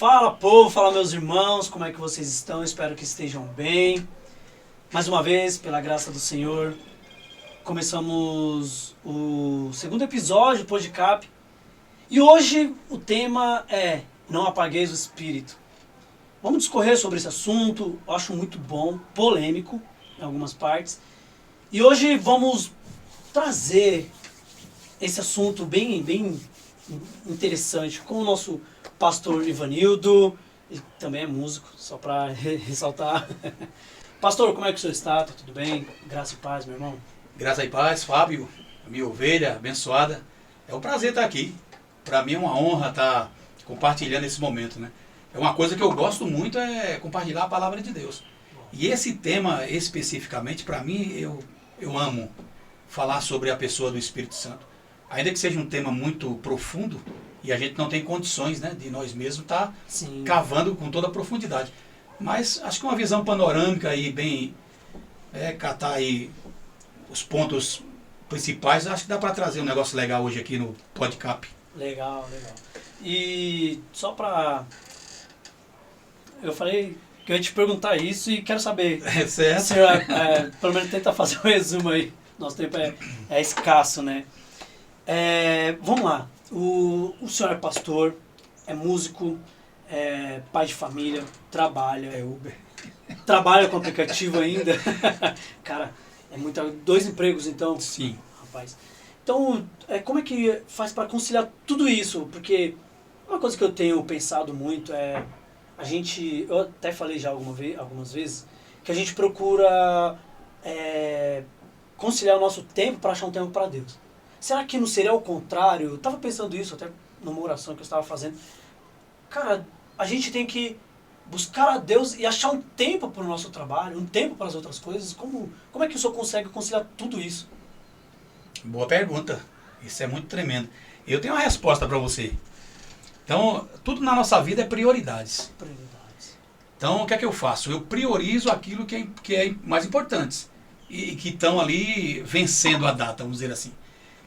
Fala povo, fala meus irmãos, como é que vocês estão? Espero que estejam bem. Mais uma vez, pela graça do Senhor, começamos o segundo episódio do Podcast. E hoje o tema é Não Apagueis o Espírito. Vamos discorrer sobre esse assunto, eu acho muito bom, polêmico em algumas partes. E hoje vamos trazer esse assunto bem interessante com o nosso pastor Ivanildo, ele também é músico, só para ressaltar. Pastor, como é que o senhor está? Tá tudo bem? Graça e paz, meu irmão. Graça e paz, Fábio, minha ovelha abençoada. É um prazer estar aqui. Para mim é uma honra estar compartilhando esse momento, né? É uma coisa que eu gosto muito, é compartilhar a palavra de Deus. E esse tema especificamente, para mim, eu amo falar sobre a pessoa do Espírito Santo. Ainda que seja um tema muito profundo, e a gente não tem condições, né, de nós mesmos estar cavando com toda a profundidade. Mas acho que uma visão panorâmica aí, bem, catar aí os pontos principais, acho que dá para trazer um negócio legal hoje aqui no Podcast. Legal. E só para... Eu falei que eu ia te perguntar isso e quero saber. Certo. O senhor, pelo menos tenta fazer um resumo aí. Nosso tempo é escasso, né? Vamos lá. O senhor é pastor, é músico, é pai de família, trabalha. É Uber. Trabalha com aplicativo ainda. Cara, é muito. 2 empregos então? Sim. Rapaz. Então, como é que faz para conciliar tudo isso? Porque uma coisa que eu tenho pensado muito é... Eu até falei já algumas vezes, que a gente procura conciliar o nosso tempo para achar um tempo para Deus. Será que não seria o contrário? Eu estava pensando isso até numa oração que eu estava fazendo. Cara, a gente tem que buscar a Deus e achar um tempo para o nosso trabalho, um tempo para as outras coisas. Como é que o senhor consegue conciliar tudo isso? Boa pergunta. Isso é muito tremendo. Eu tenho uma resposta para você. Então, tudo na nossa vida é prioridades. Então, o que é que eu faço? Eu priorizo aquilo que é mais importante e que estão ali vencendo a data, vamos dizer assim.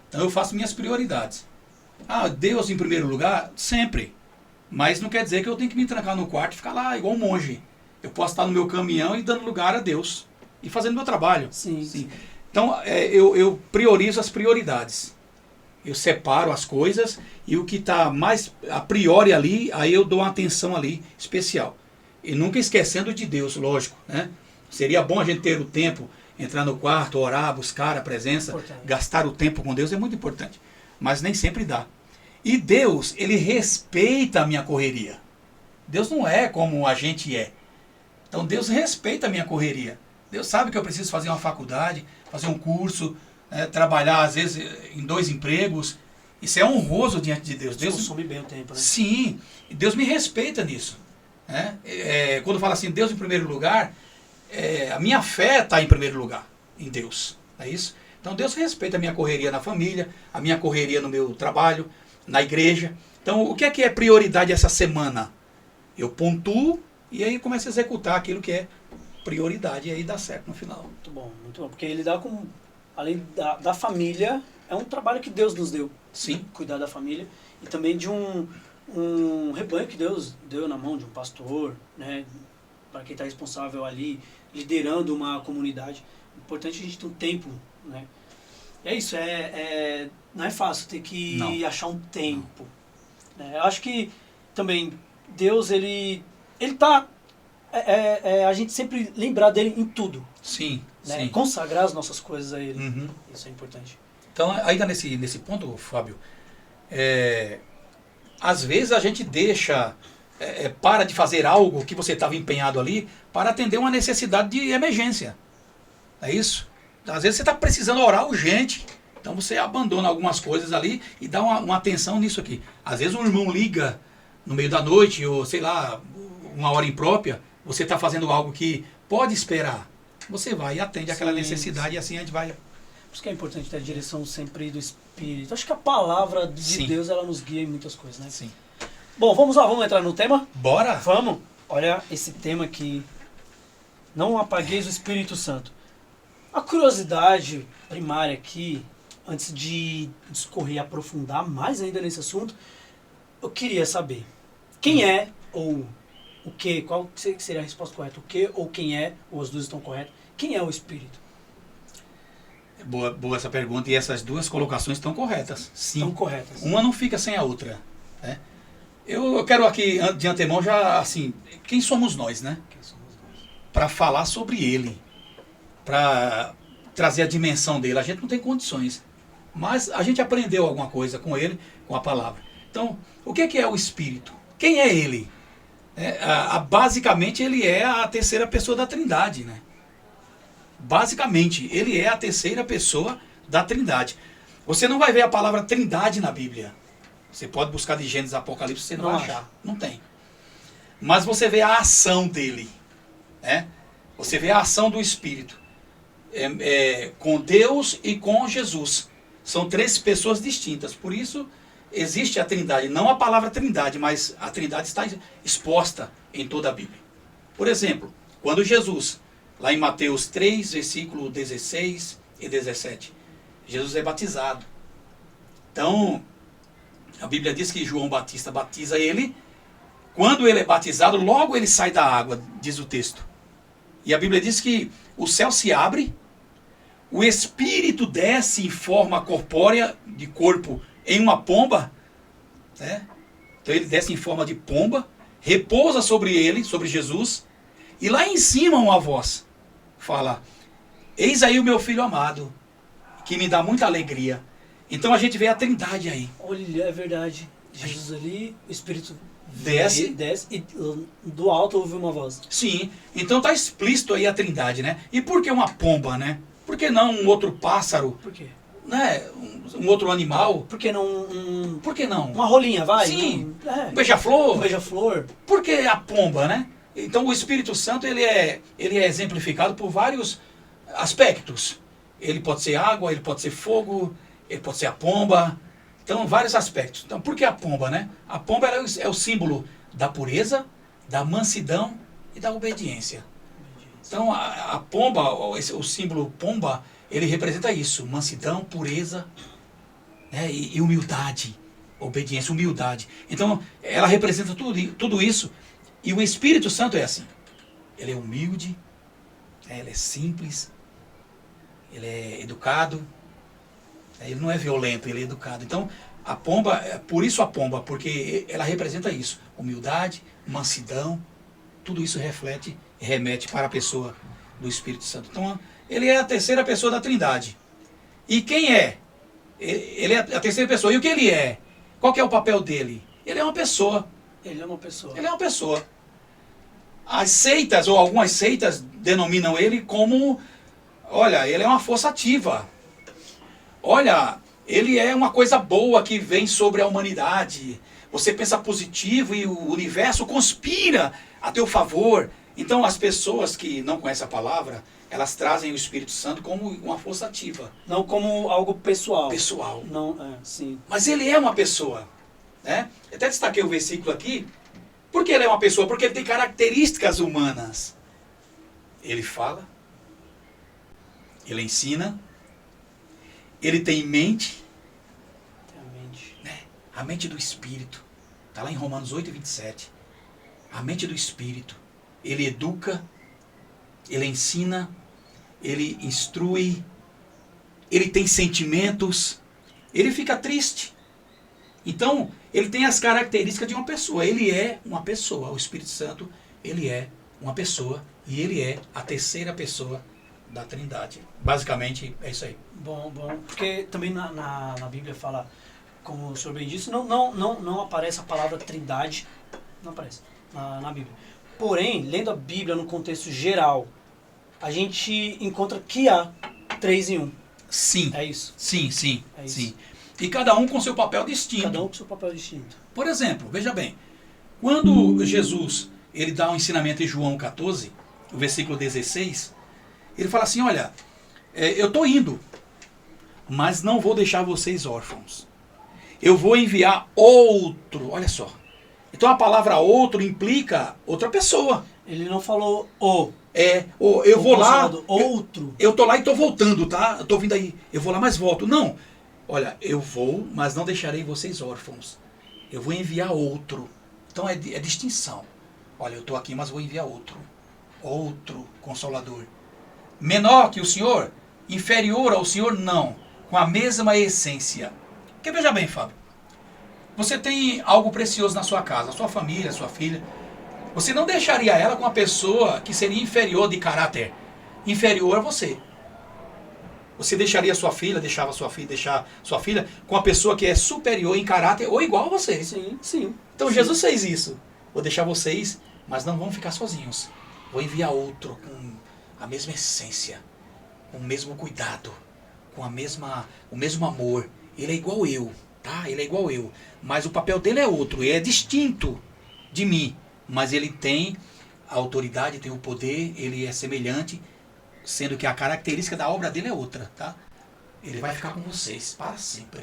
Então, eu faço minhas prioridades. Deus em primeiro lugar? Sempre. Mas não quer dizer que eu tenho que me trancar no quarto e ficar lá igual um monge. Eu posso estar no meu caminhão e dando lugar a Deus. E fazendo meu trabalho. Sim. Então, eu priorizo as prioridades. Eu separo as coisas e o que está mais a priori ali, aí eu dou uma atenção ali especial. E nunca esquecendo de Deus, lógico, né? Seria bom a gente ter o tempo, entrar no quarto, orar, buscar a presença, gastar o tempo com Deus, é muito importante. Mas nem sempre dá. E Deus, ele respeita a minha correria. Deus não é como a gente é. Então Deus respeita a minha correria. Deus sabe que eu preciso fazer uma faculdade, fazer um curso, trabalhar às vezes em 2 empregos. Isso é honroso diante de Deus. Deus consome bem o tempo, né? Sim, Deus me respeita nisso. Né? Quando fala assim, Deus em primeiro lugar, a minha fé está em primeiro lugar, em Deus. É isso? Então Deus respeita a minha correria na família, a minha correria no meu trabalho, na igreja. Então o que é prioridade essa semana? Eu pontuo e aí começo a executar aquilo que é prioridade e aí dá certo no final. Muito bom. Porque ele dá com... Além da família, é um trabalho que Deus nos deu. Sim. Cuidar da família. E também de um rebanho que Deus deu na mão de um pastor, né? Para quem está responsável ali, liderando uma comunidade. É importante a gente ter um tempo, né? É isso, não é fácil ter que achar um tempo. Né? Eu acho que também Deus, ele tá... a gente sempre lembrar dele em tudo. Sim, né? sim. Consagrar as nossas coisas a ele. Uhum. Isso é importante. Então, ainda nesse ponto, Fábio, às vezes a gente deixa, para de fazer algo que você estava empenhado ali para atender uma necessidade de emergência. É isso? Às vezes você está precisando orar urgente, então você abandona algumas coisas ali e dá uma atenção nisso aqui. Às vezes um irmão liga no meio da noite, ou sei lá, uma hora imprópria, você está fazendo algo que pode esperar. Você vai e atende aquela necessidade e assim a gente vai... Por isso que é importante ter a direção sempre do Espírito. Acho que a palavra de Deus, ela nos guia em muitas coisas, né? Sim. Bom, vamos lá, vamos entrar no tema? Bora! Vamos! Olha esse tema aqui. Não apagueis o Espírito Santo. A curiosidade primária aqui, antes de discorrer e aprofundar mais ainda nesse assunto, eu queria saber quem é ou o que? Qual seria a resposta correta? O que ou quem é? Ou as duas estão corretas? Quem é o Espírito? Boa essa pergunta, e essas duas colocações estão corretas. Sim. Estão corretas. Uma não fica sem a outra, né? Eu quero aqui, de antemão, já, assim, quem somos nós, né? Quem somos nós? Para falar sobre ele, para trazer a dimensão dele. A gente não tem condições, mas a gente aprendeu alguma coisa com ele, com a palavra. Então, o que é o Espírito? Quem é ele? Basicamente, ele é a terceira pessoa da Trindade, né? Basicamente, ele é a terceira pessoa da Trindade. Você não vai ver a palavra Trindade na Bíblia. Você pode buscar de Gênesis, Apocalipse, você não vai achar. Não tem. Mas você vê a ação dele, né? Você vê a ação do Espírito. Com Deus e com Jesus. São três pessoas distintas. Por isso, existe a Trindade. Não a palavra Trindade, mas a Trindade está exposta em toda a Bíblia. Por exemplo, quando Jesus, lá em Mateus 3, versículo 16 e 17, Jesus é batizado. Então, a Bíblia diz que João Batista batiza ele. Quando ele é batizado, logo ele sai da água, diz o texto. E a Bíblia diz que o céu se abre, o Espírito desce em forma corpórea, de corpo, em uma pomba, né? Então ele desce em forma de pomba, repousa sobre ele, sobre Jesus, e lá em cima uma voz fala: eis aí o meu filho amado, que me dá muita alegria. Então a gente vê a Trindade aí. Olha, é verdade. Jesus ali, o Espírito desce e do alto ouve uma voz. Sim, então está explícito aí a Trindade, né? E por que uma pomba, né? Por que não um outro pássaro? Por quê? Né? Um outro animal? Por que não Por que não? uma rolinha, vai? Sim, um beija-flor. Um beija-flor. Por que a pomba, né? Então o Espírito Santo ele é exemplificado por vários aspectos. Ele pode ser água, ele pode ser fogo, ele pode ser a pomba. Então, vários aspectos. Então, por que a pomba, né? A pomba é o símbolo da pureza, da mansidão e da obediência. Então, a pomba, o símbolo pomba, ele representa isso: mansidão, pureza, né? E humildade. Obediência, humildade. Então, ela representa tudo isso. E o Espírito Santo é assim. Ele é humilde, né? Ele é simples, ele é educado. Ele não é violento, ele é educado. Então, a pomba, por isso a pomba, porque ela representa isso: humildade, mansidão, tudo isso reflete e remete para a pessoa do Espírito Santo. Então, ele é a terceira pessoa da Trindade. E quem é? Ele é a terceira pessoa. E o que ele é? Qual que é o papel dele? Ele é uma pessoa. Ele é uma pessoa. Ele é uma pessoa. As seitas, ou algumas seitas, denominam ele como: olha, ele é uma força ativa. Olha, ele é uma coisa boa que vem sobre a humanidade. Você pensa positivo e o universo conspira a teu favor. Então as pessoas que não conhecem a palavra, elas trazem o Espírito Santo como uma força ativa. Não como algo pessoal. Pessoal. Não, sim. Mas ele é uma pessoa, né? Eu até destaquei o versículo aqui. Por que ele é uma pessoa? Porque ele tem características humanas. Ele fala, ele ensina, ele tem mente, né? A mente do Espírito. Está lá em Romanos 8:27. A mente do Espírito. Ele educa, ele ensina, ele instrui, ele tem sentimentos, ele fica triste. Então, ele tem as características de uma pessoa. Ele é uma pessoa. O Espírito Santo, ele é uma pessoa e ele é a terceira pessoa da Trindade. Basicamente, é isso aí. Bom. Porque também na Bíblia fala, como o senhor bem disse, não aparece a palavra Trindade. Não aparece na Bíblia. Porém, lendo a Bíblia no contexto geral, a gente encontra que há 3 em 1. Sim. É isso? Sim. É isso. Sim. E cada um com seu papel distinto. Cada um com seu papel distinto. Por exemplo, veja bem, quando Jesus ele dá um ensinamento em João 14, o versículo 16, ele fala assim: olha, eu estou indo, mas não vou deixar vocês órfãos. Eu vou enviar outro. Olha só. Então a palavra outro implica outra pessoa. Ele não falou eu vou lá. Outro. Eu tô lá e tô voltando, tá? Eu tô vindo aí. Eu vou lá, mas volto. Não. Olha, eu vou, mas não deixarei vocês órfãos. Eu vou enviar outro. Então é distinção. Olha, eu estou aqui, mas vou enviar outro Consolador. Menor que o Senhor? Inferior ao Senhor? Não. Com a mesma essência. Porque veja bem, Fábio. Você tem algo precioso na sua casa, sua família, sua filha. Você não deixaria ela com uma pessoa que seria inferior de caráter, inferior a você. Você deixaria deixar sua filha com uma pessoa que é superior em caráter ou igual a você. Sim, sim. Então sim. Jesus fez isso. Vou deixar vocês, mas não vão ficar sozinhos. Vou enviar outro com a mesma essência, com o mesmo cuidado, com o mesmo amor. Ele é igual eu, tá? Ele é igual eu. Mas o papel dele é outro, ele é distinto de mim. Mas ele tem a autoridade, tem o poder, ele é semelhante, sendo que a característica da obra dele é outra, tá? Ele vai ficar com vocês para sempre.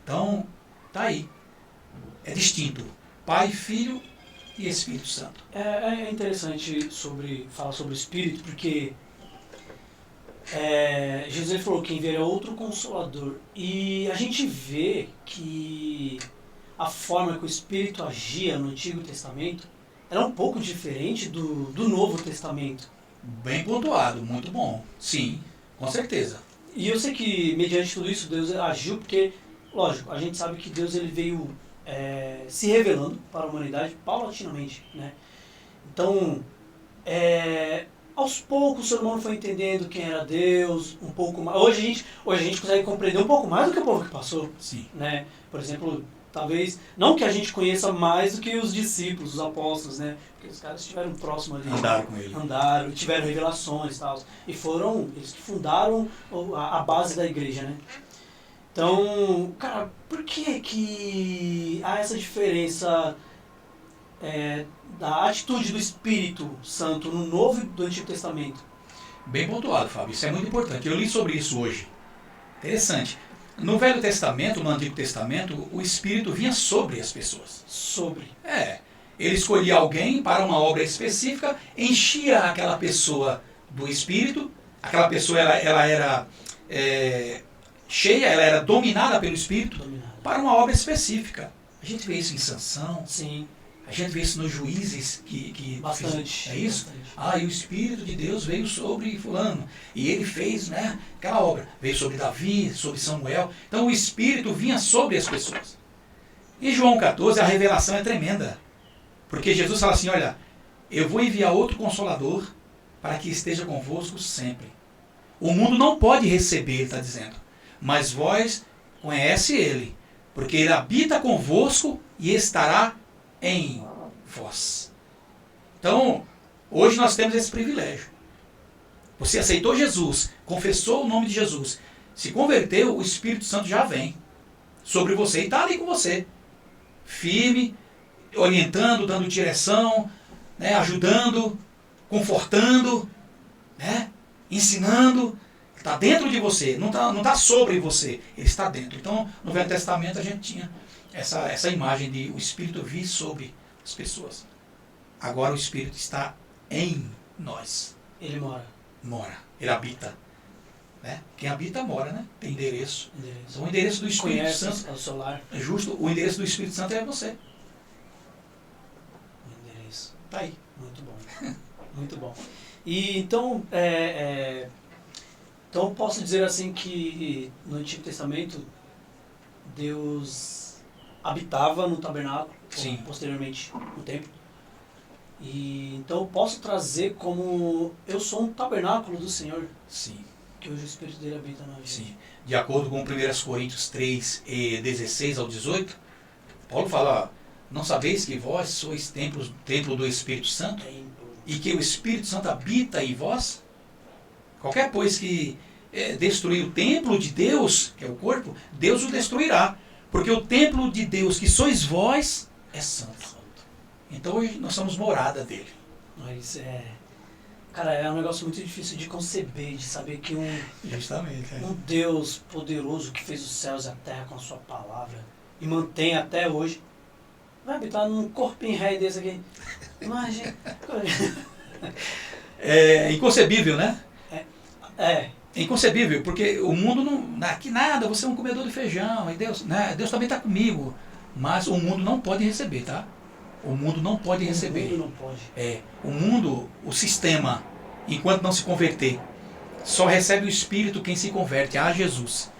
Então, tá aí. É distinto. Pai, Filho e Espírito Santo. É interessante falar sobre o Espírito, porque Jesus ele falou que enviaria outro Consolador. E a gente vê que a forma que o Espírito agia no Antigo Testamento era um pouco diferente do Novo Testamento. Bem pontuado, muito bom. Sim, com certeza. E eu sei que, mediante tudo isso, Deus agiu, porque, lógico, a gente sabe que Deus ele veio se revelando para a humanidade paulatinamente, né? Então, aos poucos o ser humano foi entendendo quem era Deus, um pouco mais. Hoje a gente consegue compreender um pouco mais do que o povo que passou. Sim. Né? Por exemplo, talvez, não que a gente conheça mais do que os discípulos, os apóstolos, né? Porque os caras estiveram próximos ali. Andaram com ele. Andaram, tiveram revelações e tal. E foram eles que fundaram a base da igreja, né? Então, cara, por que há essa diferença da atitude do Espírito Santo no Novo e do Antigo Testamento? Bem pontuado, Fábio. Isso é muito importante. Eu li sobre isso hoje. Interessante. No Velho Testamento, no Antigo Testamento, o Espírito vinha sobre as pessoas. Sobre. Ele escolhia alguém para uma obra específica, enchia aquela pessoa do Espírito, aquela pessoa ela era cheia, ela era dominada pelo Espírito para uma obra específica. A gente vê isso em Sansão. Sim. A gente vê isso nos Juízes que bastante. É isso? Bastante. E o Espírito de Deus veio sobre fulano. E ele fez, né, aquela obra. Veio sobre Davi, sobre Samuel. Então o Espírito vinha sobre as pessoas. Em João 14 a revelação é tremenda. Porque Jesus fala assim, olha, eu vou enviar outro Consolador para que esteja convosco sempre. O mundo não pode receber, ele está dizendo. Mas vós conhece ele. Porque ele habita convosco e estará em vós. Então, hoje nós temos esse privilégio. Você aceitou Jesus, confessou o nome de Jesus, se converteu, o Espírito Santo já vem sobre você e está ali com você. Firme, orientando, dando direção, né, ajudando, confortando, né, ensinando. Está dentro de você, não tá sobre você, ele está dentro. Então, no Velho Testamento a gente tinha essa imagem de o Espírito vir sobre as pessoas. Agora o Espírito está em nós. Ele Mora, ele habita. Né? Quem habita mora, né? Tem endereço. Então o endereço do Espírito Conhece Santo. É o celular. É justo, o endereço do Espírito Santo é você. O endereço. Tá aí. Muito bom. Muito bom. E então, então posso dizer assim que no Antigo Testamento Deus habitava no tabernáculo, Sim. posteriormente no templo. E então eu posso trazer como eu sou um tabernáculo do Senhor. Sim. Que hoje o Espírito dele habita na gente. Sim. De acordo com 1 Coríntios 3, 16 ao 18, Paulo fala, não sabeis que vós sois templo do Espírito Santo? E que o Espírito Santo habita em vós? Qualquer pois que destruir o templo de Deus, que é o corpo, Deus o destruirá. Porque o templo de Deus que sois vós é santo. Então hoje nós somos morada dele. Mas cara, é um negócio muito difícil de conceber, de saber que Justamente, um Deus poderoso que fez os céus e a terra com a sua palavra e mantém até hoje, vai habitar num corpinho rei desse aqui. Imagina. É inconcebível, né? É inconcebível, porque o mundo não... Aqui nada, você é um comedor de feijão, e Deus, né? Deus também está comigo. Mas o mundo não pode receber, tá? O mundo não pode receber. O mundo não pode. O mundo, o sistema, enquanto não se converter, só recebe o Espírito quem se converte a Jesus.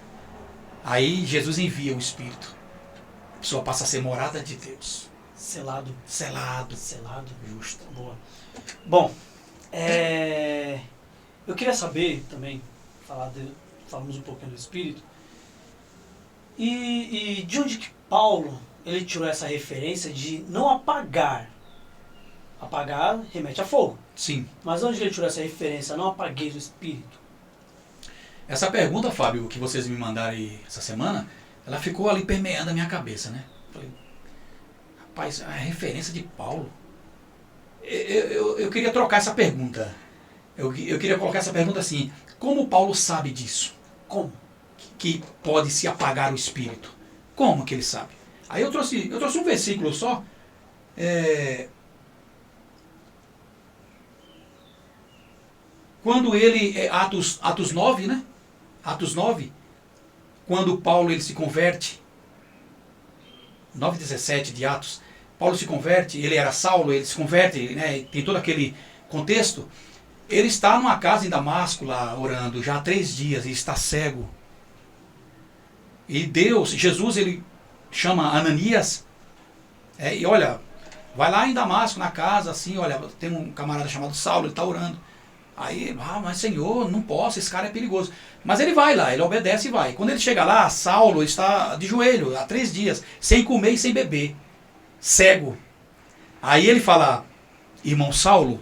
Aí Jesus envia o Espírito. A pessoa passa a ser morada de Deus. Selado. Selado. Justo. Boa. Bom, eu queria saber também, falamos um pouquinho do Espírito, e de onde que Paulo ele tirou essa referência de não apagar. Apagar remete a fogo. Sim. Mas onde ele tirou essa referência? Não apagueis o Espírito. Essa pergunta, Fábio, que vocês me mandaram aí essa semana, ela ficou ali permeando a minha cabeça, né? Falei, rapaz, a referência de Paulo. Eu queria trocar essa pergunta. Eu queria colocar essa pergunta assim: como Paulo sabe disso? Como? Que pode se apagar o Espírito. Como que ele sabe? Aí eu trouxe um versículo só. Quando ele, Atos 9, né? Atos 9, quando Paulo ele se converte, 9:17 de Atos, Paulo se converte, ele era Saulo, ele se converte, né? Tem todo aquele contexto. Ele está numa casa em Damasco lá orando já há 3 dias e está cego. E Jesus, ele chama Ananias, e olha, vai lá em Damasco, na casa, assim, olha, tem um camarada chamado Saulo, ele está orando. Aí, mas Senhor, não posso, esse cara é perigoso. Mas ele vai lá, ele obedece e vai. Quando ele chega lá, Saulo está de joelho há 3 dias, sem comer e sem beber, cego. Aí ele fala, irmão Saulo,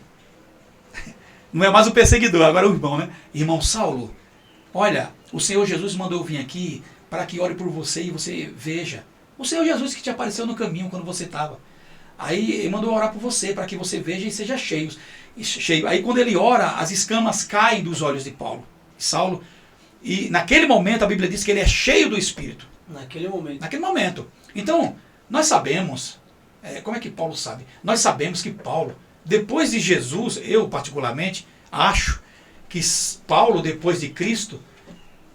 não é mais o perseguidor, agora é o irmão, né? Irmão Saulo, olha, o Senhor Jesus mandou eu vir aqui para que ore por você e você veja. O Senhor Jesus que te apareceu no caminho quando você estava. Aí ele mandou orar por você, para que você veja e seja cheio. Aí quando ele ora, as escamas caem dos olhos de Saulo. E naquele momento a Bíblia diz que ele é cheio do Espírito. Naquele momento. Então, nós sabemos, como é que Paulo sabe? Nós sabemos que Paulo, depois de Jesus, eu particularmente, acho que Paulo, depois de Cristo,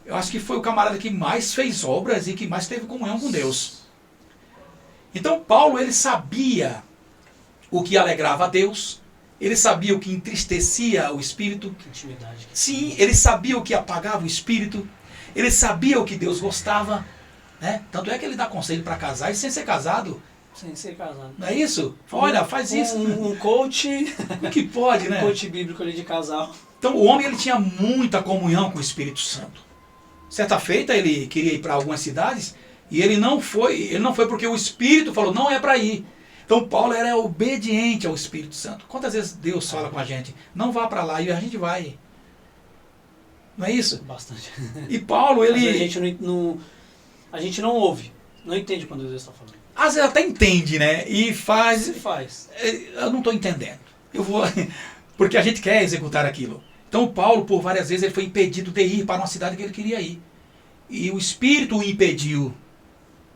eu acho que foi o camarada que mais fez obras e que mais teve comunhão com Deus. Então Paulo, ele sabia o que alegrava a Deus, ele sabia o que entristecia o Espírito. Que intimidade. Sim, ele sabia o que apagava o Espírito, ele sabia o que Deus gostava, né? Tanto é que ele dá conselho para casar e sem ser casado. Sem ser casado. Não é isso? Olha, faz isso. Um coach. O que pode, né? Um coach bíblico ali de casal. Então o homem ele tinha muita comunhão com o Espírito Santo. Certa feita ele queria ir para algumas cidades e ele não foi porque o Espírito falou, não é para ir. Então Paulo era obediente ao Espírito Santo. Quantas vezes Deus fala com a gente, não vá para lá, e a gente vai. Não é isso? Bastante. E Paulo, ele... A gente não ouve, não entende quando Deus está falando. Às vezes até entende, né? E faz... Se faz. Eu não estou entendendo. Eu vou... Porque a gente quer executar aquilo. Então o Paulo, por várias vezes, ele foi impedido de ir para uma cidade que ele queria ir. E o Espírito o impediu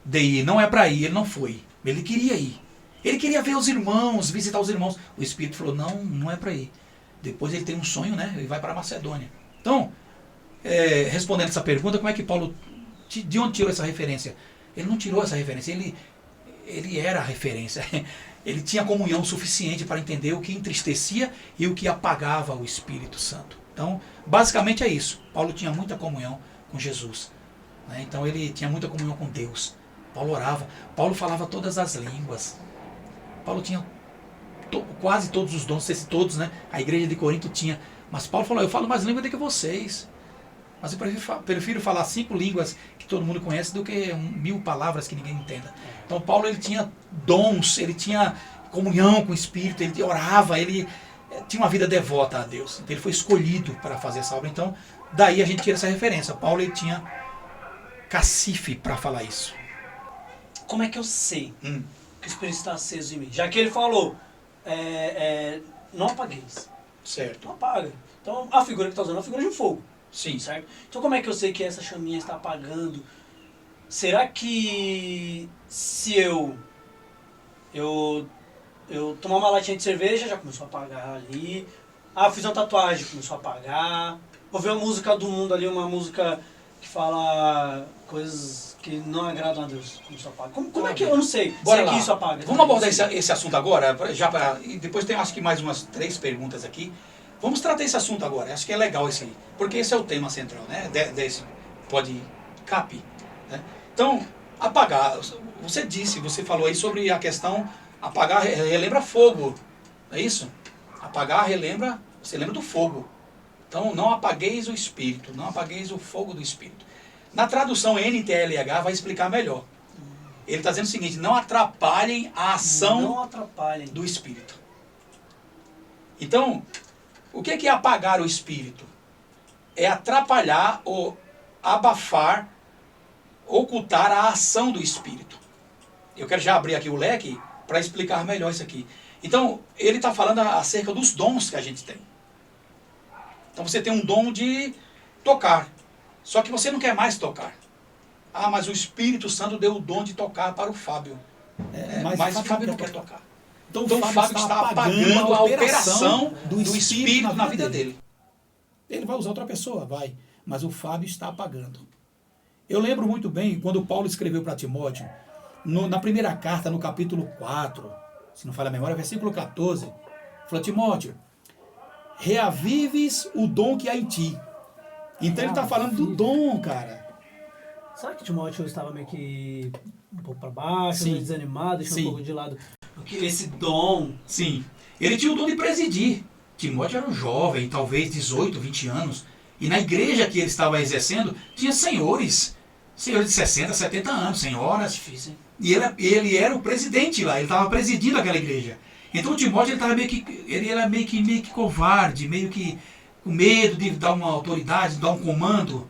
de ir. Não é para ir, ele não foi. Ele queria ir. Ele queria ver os irmãos, visitar os irmãos. O Espírito falou, não é para ir. Depois ele tem um sonho, né? Ele vai para a Macedônia. Então, respondendo essa pergunta, como é que Paulo, de onde tirou essa referência? Ele não tirou essa referência, ele era a referência. Ele tinha comunhão suficiente para entender o que entristecia e o que apagava o Espírito Santo. Então, basicamente é isso. Paulo tinha muita comunhão com Jesus, né? Então ele tinha muita comunhão com Deus. Paulo orava. Paulo falava todas as línguas. Paulo tinha quase todos os dons, não sei se todos, né? A igreja de Corinto tinha. Mas Paulo falou, eu falo mais línguas do que vocês. Mas eu prefiro falar 5 línguas que todo mundo conhece do que 1000 palavras que ninguém entenda. Então Paulo, ele tinha dons, ele tinha comunhão com o Espírito, ele orava, ele tinha uma vida devota a Deus. Então ele foi escolhido para fazer essa obra. Então daí a gente tira essa referência. Paulo, ele tinha cacife para falar isso. Como é que eu sei que o Espírito está aceso em mim? Já que ele falou, não apagueis. Certo. Não apaga. Então a figura que está usando é a figura de fogo. Sim. Certo? Então como é que eu sei que essa chaminha está apagando? Será que se eu tomar uma latinha de cerveja, já começou a apagar ali. Ah, eu fiz uma tatuagem, começou a apagar. Ouvi uma música do mundo ali, uma música que fala coisas que não agradam a Deus, como isso apaga? Como é que eu não sei Bora se é lá. que isso apaga? Vamos abordar esse assunto agora, e depois tem acho que mais umas 3 perguntas aqui. Vamos tratar esse assunto agora, acho que é legal porque esse é o tema central, né, desse podcast, né? Então, apagar, você falou aí sobre a questão, apagar relembra fogo, não é isso? Apagar você lembra do fogo. Então, não apagueis o Espírito, não apagueis o fogo do Espírito. Na tradução NTLH vai explicar melhor. Ele está dizendo o seguinte, não atrapalhem a ação do Espírito. Então, o que é apagar o Espírito? É atrapalhar ou abafar, ocultar a ação do Espírito. Eu quero já abrir aqui o leque para explicar melhor isso aqui. Então, ele está falando acerca dos dons que a gente tem. Então, você tem um dom de tocar. Só que você não quer mais tocar. Ah, mas o Espírito Santo deu o dom de tocar para o Fábio. Mas o Fábio não quer tocar. Então o Fábio está apagando a operação do Espírito na vida dele. Ele vai usar outra pessoa? Vai. Mas o Fábio está apagando. Eu lembro muito bem quando Paulo escreveu para Timóteo, na primeira carta, no capítulo 4, se não falha a memória, versículo 14, falou, Timóteo, reavives o dom que há em ti. Então ele está falando do dom, cara. Será que Timóteo estava meio que um pouco para baixo, Sim. meio desanimado, deixando Sim. um pouco de lado? Porque esse dom... Sim. Ele tinha o dom de presidir. Timóteo era um jovem, talvez 18, 20 anos. E na igreja que ele estava exercendo, tinha senhores de 60, 70 anos, senhoras. Difícil, hein? E ele era o presidente lá, ele estava presidindo aquela igreja. Então o Timóteo ele era meio que covarde, meio que com medo de dar uma autoridade, de dar um comando.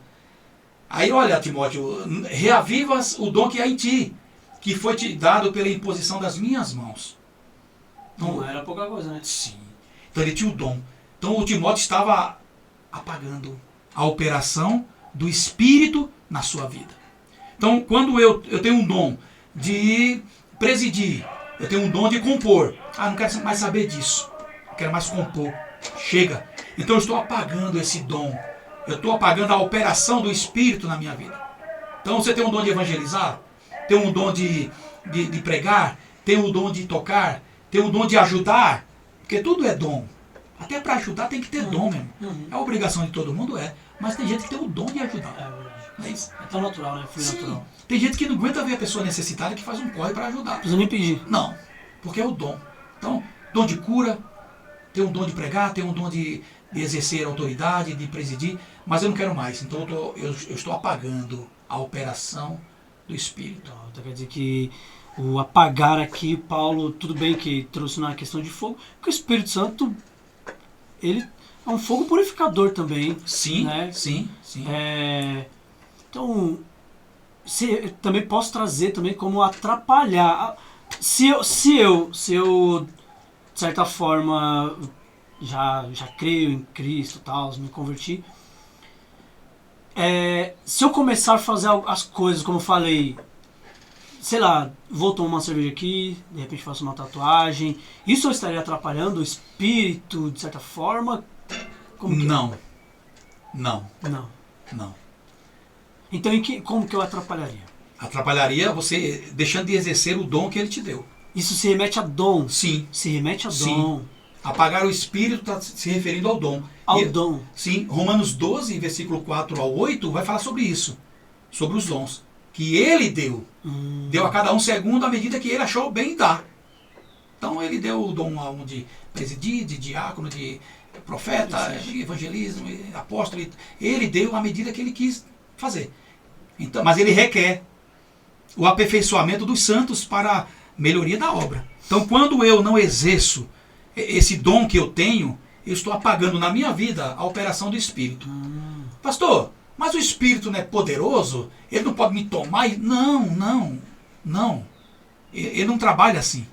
Aí olha, Timóteo, reavivas o dom que há em ti, que foi te dado pela imposição das minhas mãos. Então, Não era pouca coisa, né? sim. Então ele tinha o dom. Então o Timóteo estava apagando a operação do Espírito na sua vida. Então quando eu tenho um dom de presidir, eu tenho um dom de compor. Ah, não quero mais saber disso. Não quero mais compor. Chega. Então eu estou apagando esse dom. Eu estou apagando a operação do Espírito na minha vida. Então você tem um dom de evangelizar, tem um dom de pregar, tem um dom de tocar, tem um dom de ajudar, porque tudo é dom. Até para ajudar tem que ter dom mesmo. É a obrigação de todo mundo, mas tem gente que tem o dom de ajudar. É verdade. Não é isso? É tão natural, né? Foi Sim. natural. Tem gente que não aguenta ver a pessoa necessitada que faz um corre para ajudar. Não precisa nem pedir. Não, porque é o dom. Então, dom de cura, tem um dom de pregar, tem um dom de exercer autoridade, de presidir, mas eu não quero mais. Então eu estou apagando a operação do Espírito. Então quer dizer que o apagar aqui, Paulo, tudo bem que trouxe na questão de fogo, que o Espírito Santo, ele é um fogo purificador também. Sim, né? sim. Então, também posso trazer também como atrapalhar. Se eu de certa forma, já creio em Cristo e tal, me converti, se eu começar a fazer as coisas, como eu falei, sei lá, vou tomar uma cerveja aqui, de repente faço uma tatuagem, isso eu estaria atrapalhando o espírito, de certa forma? Como que Não. Não. Então, como que eu atrapalharia? Atrapalharia você deixando de exercer o dom que ele te deu. Isso se remete a dom. Sim. Se remete a dom. Sim. Apagar o Espírito está se referindo ao dom. Ao dom. Sim, Romanos 12, versículo 4 ao 8, vai falar sobre isso. Sobre os dons. Que ele deu. Deu a cada um segundo a medida que ele achou bem dar. Então ele deu o dom a um de presidir, de diácono, de profeta, de evangelismo, apóstolo. Ele deu a medida que ele quis fazer. Então, mas ele requer o aperfeiçoamento dos santos para a melhoria da obra. Então quando eu não exerço esse dom que eu tenho, eu estou apagando na minha vida a operação do Espírito. Pastor, mas o Espírito não é poderoso? Ele não pode me tomar? Não. Ele não trabalha assim.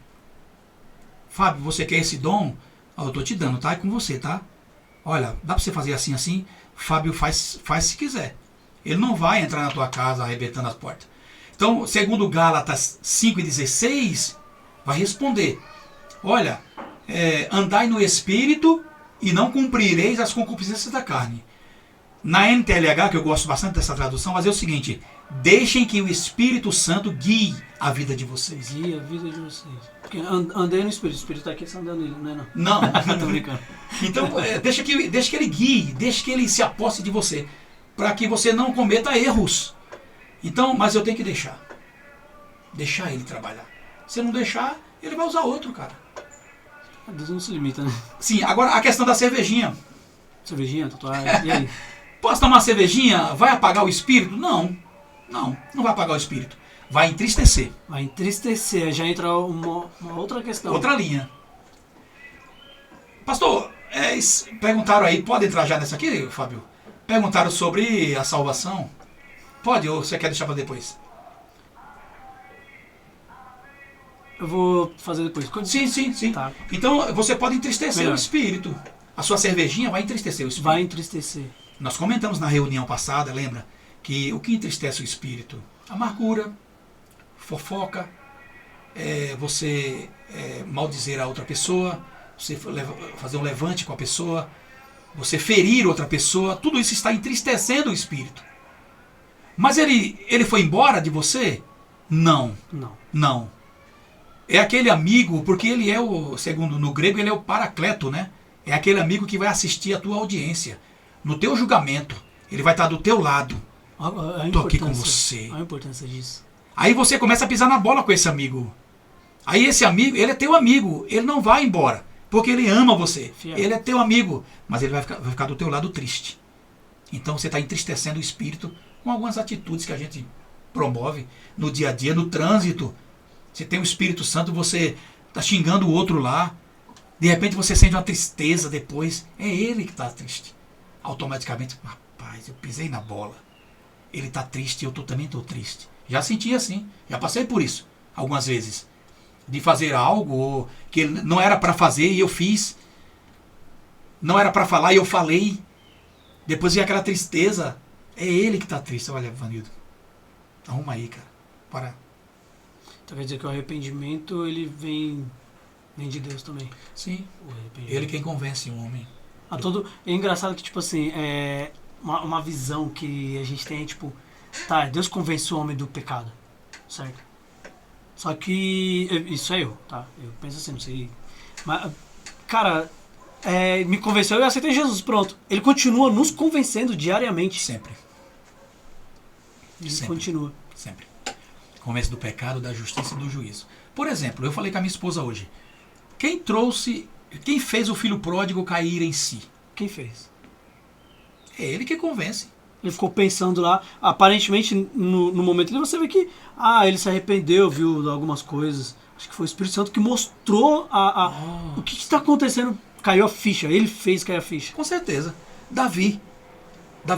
Fábio, você quer esse dom? Eu estou te dando, tá? É com você, tá? Olha, dá para você fazer assim? Fábio faz se quiser. Ele não vai entrar na tua casa arrebentando as portas. Então, segundo Gálatas 5,16, vai responder. Olha, andai no Espírito e não cumprireis as concupiscências da carne. Na NTLH, que eu gosto bastante dessa tradução, vai dizer o seguinte: Deixem que o Espírito Santo guie a vida de vocês. Guia a vida de vocês. Porque andei no Espírito. O Espírito tá aqui, você andando nele, não é não? Não. Tô brincando. Então, deixa que ele guie, deixa que ele se aposse de você, para que você não cometa erros. Então, mas eu tenho que deixar. Deixar ele trabalhar. Se eu não deixar, ele vai usar outro, cara. Deus não se limita, né? Sim, agora a questão da cervejinha. Cervejinha, tatuagem, e aí? Posso tomar uma cervejinha? Vai apagar o espírito? Não vai apagar o espírito. Vai entristecer. Vai entristecer, já entra uma outra questão. Outra linha. Pastor, perguntaram aí, pode entrar já nessa aqui, Fábio? Perguntaram sobre a salvação. Pode ou você quer deixar para depois? Eu vou fazer depois. Sim. Tá. Então você pode entristecer Melhor. o espírito. A sua cervejinha vai entristecer o espírito. Vai entristecer. Nós comentamos na reunião passada, lembra? Que o que entristece o espírito? Amargura, fofoca, você maldizer a outra pessoa, você fazer um levante com a pessoa, você ferir outra pessoa, tudo isso está entristecendo o espírito. Mas ele foi embora de você? Não. É aquele amigo, porque ele é segundo no grego, ele é o paracleto, né? É aquele amigo que vai assistir a tua audiência, no teu julgamento, ele vai estar do teu lado. Estou aqui com você. A importância disso. Aí você começa a pisar na bola com esse amigo. Aí esse amigo, ele é teu amigo, ele não vai embora, porque ele ama você. Fiel. Ele é teu amigo, mas ele vai ficar do teu lado triste. Então você está entristecendo o espírito com algumas atitudes que a gente promove no dia a dia, no trânsito. Você tem o Espírito Santo, você está xingando o outro lá, de repente você sente uma tristeza depois, é ele que está triste. Automaticamente, rapaz, eu pisei na bola. Ele está triste, eu também estou triste. Já senti assim, já passei por isso algumas vezes. De fazer algo que não era para fazer e eu fiz. Não era para falar e eu falei. Depois vem aquela tristeza. É ele que está triste. Olha, Vanildo, arruma aí, cara. Para. Então quer dizer que o arrependimento, ele vem de Deus também. Sim, ele quem convence um homem. É engraçado que, tipo assim, uma visão que a gente tem, tipo, tá, Deus convence o homem do pecado, certo? Só que, isso é eu, tá? Eu penso assim, não sei. Mas, cara, me convenceu e eu aceitei Jesus, pronto. Ele continua nos convencendo diariamente. Sempre. Ele Sempre. continua. Sempre. Convence do pecado, da justiça e do juízo. Por exemplo, eu falei com a minha esposa hoje. Quem fez o filho pródigo cair em si? Quem fez? É ele que convence. Ele ficou pensando lá, aparentemente no momento você vê que ele se arrependeu, viu algumas coisas. Acho que foi o Espírito Santo que mostrou o que está acontecendo. Caiu a ficha, ele fez cair a ficha. Com certeza. Davi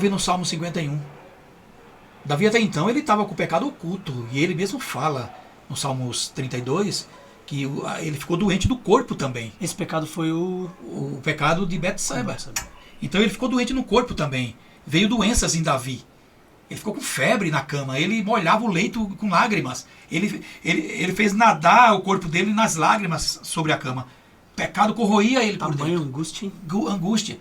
no Salmo 51. Davi até então ele estava com o pecado oculto. E ele mesmo fala no Salmos 32 que ele ficou doente do corpo também. Esse pecado foi o pecado de Betseba. Então ele ficou doente no corpo também. Veio doenças em Davi. Ele ficou com febre na cama. Ele molhava o leito com lágrimas. Ele fez nadar o corpo dele nas lágrimas sobre a cama. Pecado corroía ele por dentro. Angústia.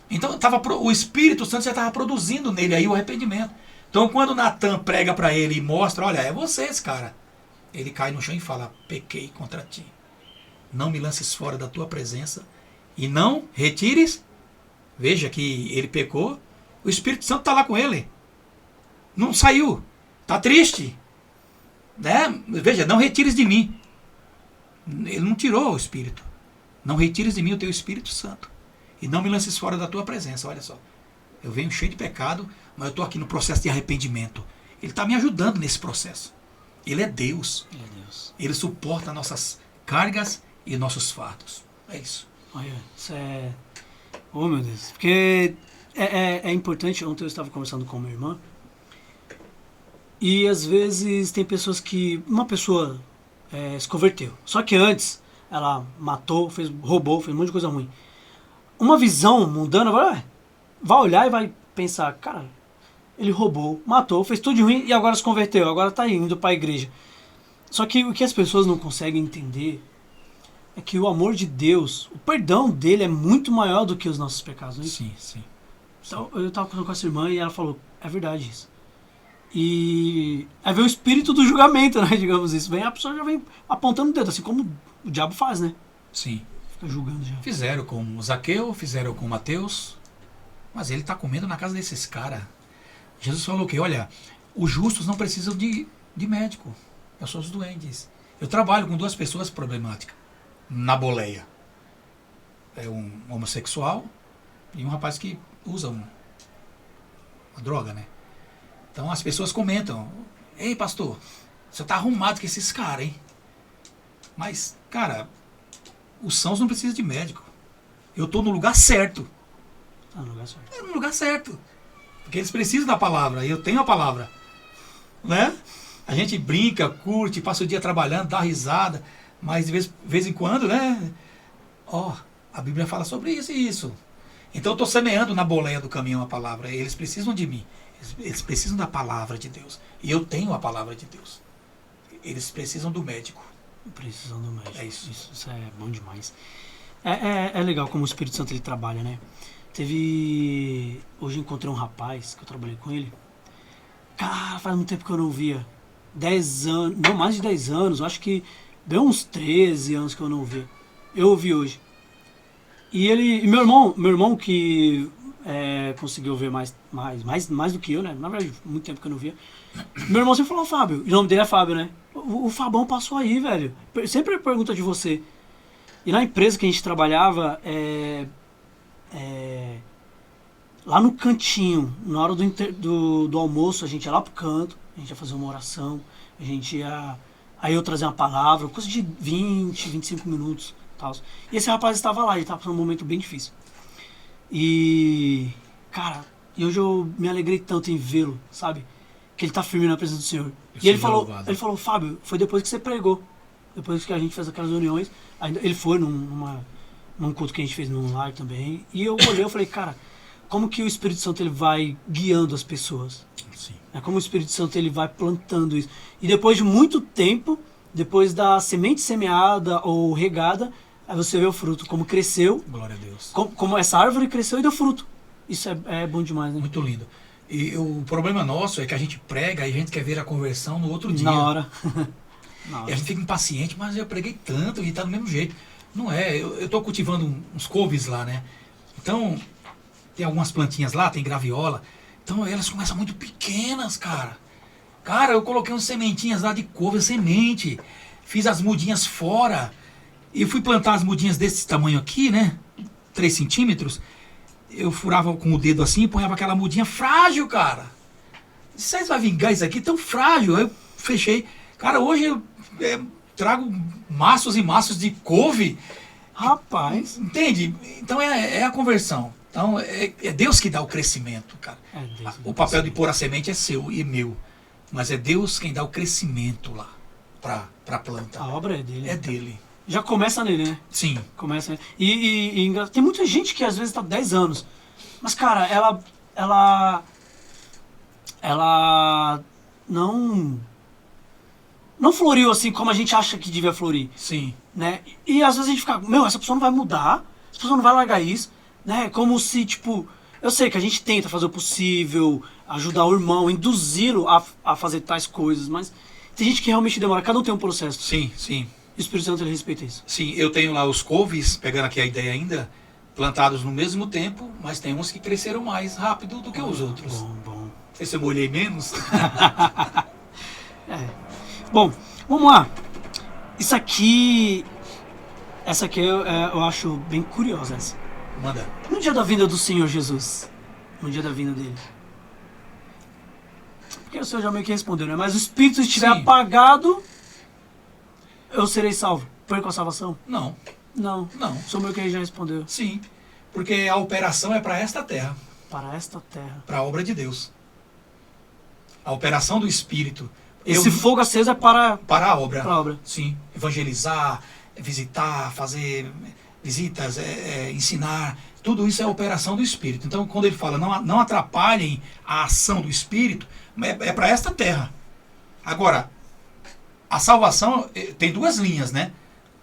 Então o Espírito Santo já estava produzindo nele aí o arrependimento. Então quando Natan prega para ele e mostra, olha, é você esse cara. Ele cai no chão e fala, pequei contra ti. Não me lances fora da tua presença e não retires. Veja que ele pecou. O Espírito Santo está lá com ele. Não saiu. Está triste. Né? Veja, não retires de mim. Ele não tirou o Espírito. Não retires de mim o teu Espírito Santo. E não me lances fora da tua presença. Olha só. Eu venho cheio de pecado, mas eu estou aqui no processo de arrependimento. Ele está me ajudando nesse processo. Ele é Deus. Ele suporta nossas cargas e nossos fardos. É isso. Olha, isso é... Oh, meu Deus. Porque é importante. Ontem eu estava conversando com minha irmã. E às vezes tem pessoas que... Uma pessoa se converteu. Só que antes ela matou, roubou, fez um monte de coisa ruim. Uma visão mundana vai olhar e vai pensar, cara, ele roubou, matou, fez tudo de ruim e agora se converteu, agora está indo para a igreja. Só que o que as pessoas não conseguem entender é que o amor de Deus, o perdão dele é muito maior do que os nossos pecados. Não é? Sim, sim. Então, eu estava falando com essa irmã e ela falou, é verdade isso. E aí vem o espírito do julgamento, né? Digamos isso. Vem, a pessoa já vem apontando o dedo, assim como o diabo faz, né? Sim. Fica julgando já. Fizeram com o Zaqueu, fizeram com o Mateus, mas ele está comendo na casa desses caras. Jesus falou que, olha, os justos não precisam de médico, eu sou os doentes. Eu trabalho com 2 pessoas problemáticas na boleia. É um homossexual e um rapaz que usa uma droga, né? Então as pessoas comentam, ei pastor, você tá arrumado com esses caras, hein? Mas, cara, os sãos não precisam de médico. Eu tô no lugar certo. No lugar certo. É no lugar certo. Porque eles precisam da palavra, e eu tenho a palavra. Né? A gente brinca, curte, passa o dia trabalhando, dá risada, mas de vez em quando, né? A Bíblia fala sobre isso e isso. Então eu estou semeando na boleia do caminhão a palavra. Eles precisam de mim. Eles precisam da palavra de Deus. E eu tenho a palavra de Deus. Eles precisam do médico. Precisam do médico. É isso. Isso é bom demais. É legal como o Espírito Santo ele trabalha, né? Hoje eu encontrei um rapaz que eu trabalhei com ele. Cara, faz muito tempo que eu não via. 10 anos, não, mais de 10 anos. Eu acho que deu uns 13 anos que eu não via. Eu ouvi hoje. E meu irmão que conseguiu ver mais do que eu, né? Na verdade, muito tempo que eu não via. Meu irmão sempre falou, Fábio. O nome dele é Fábio, né? O Fabão passou aí, velho. Sempre pergunta de você. E na empresa que a gente trabalhava, lá no cantinho, na hora do almoço, a gente ia lá pro canto, a gente ia fazer uma oração, a gente ia... Aí eu trazia uma palavra, coisa de 20, 25 minutos. Tal. E esse rapaz estava lá, ele estava passando um momento bem difícil. E, cara, hoje eu me alegrei tanto em vê-lo, sabe? Que ele tá firme na presença do Senhor. E ele falou, Fábio, foi depois que você pregou. Depois que a gente fez aquelas reuniões, ele foi num culto que a gente fez num lar também. E eu olhei e falei, cara, como que o Espírito Santo ele vai guiando as pessoas? Sim. Como o Espírito Santo ele vai plantando isso. E depois de muito tempo, depois da semente semeada ou regada, aí você vê o fruto, como cresceu. Glória a Deus. Como essa árvore cresceu e deu fruto. Isso é bom demais, né? Muito lindo. E o problema nosso é que a gente prega e a gente quer ver a conversão no outro dia. Na hora. E a gente fica impaciente, mas eu preguei tanto e tá do mesmo jeito. Não é, eu tô cultivando uns couves lá, né? Então, tem algumas plantinhas lá, tem graviola. Então elas começam muito pequenas, cara. Cara, eu coloquei umas sementinhas lá de couve, semente. Fiz as mudinhas fora. E fui plantar as mudinhas desse tamanho aqui, né? 3 centímetros. Eu furava com o dedo assim e ponhava aquela mudinha frágil, cara. Vocês vão vingar isso aqui tão frágil? Aí eu fechei. Cara, hoje eu trago maços e maços de couve. Rapaz. Entende? Então é a conversão. Então é Deus que dá o crescimento, cara. Deus, O papel de pôr a semente é seu e meu. Mas é Deus quem dá o crescimento lá pra planta. A obra é dele. É dele. Já começa nele, né? Sim. Começa. E tem muita gente que às vezes tá 10 anos. Mas, cara, ela não floriu assim como a gente acha que devia florir. Sim. Né? E às vezes a gente fica, essa pessoa não vai mudar, essa pessoa não vai largar isso, né? Como se, tipo, eu sei que a gente tenta fazer o possível, ajudar o irmão, induzi-lo a fazer tais coisas, mas tem gente que realmente demora, cada um tem um processo. Sim, sim. E o Espírito Santo ele respeita isso. Sim, eu tenho lá os couves, pegando aqui a ideia ainda, plantados no mesmo tempo, mas tem uns que cresceram mais rápido do que os outros. Bom. Não sei se eu molhei menos. Bom, vamos lá. Essa aqui eu acho bem curiosa. Essa. Manda. No dia da vinda do Senhor Jesus, no dia da vinda dele, porque o Senhor já meio que respondeu, né? Mas o Espírito estiver Sim. apagado, eu serei salvo. Perco a salvação? Não. Não. Não. O meio que ele já respondeu. Sim, porque a operação é para esta terra, Para esta terra. para a obra de Deus. A operação do Espírito. Esse fogo aceso é para a obra. Para a obra. Sim. Evangelizar, visitar, fazer visitas, ensinar. Tudo isso é a operação do Espírito. Então, quando ele fala, não atrapalhem a ação do Espírito, é para esta terra. Agora, a salvação tem 2 linhas, né?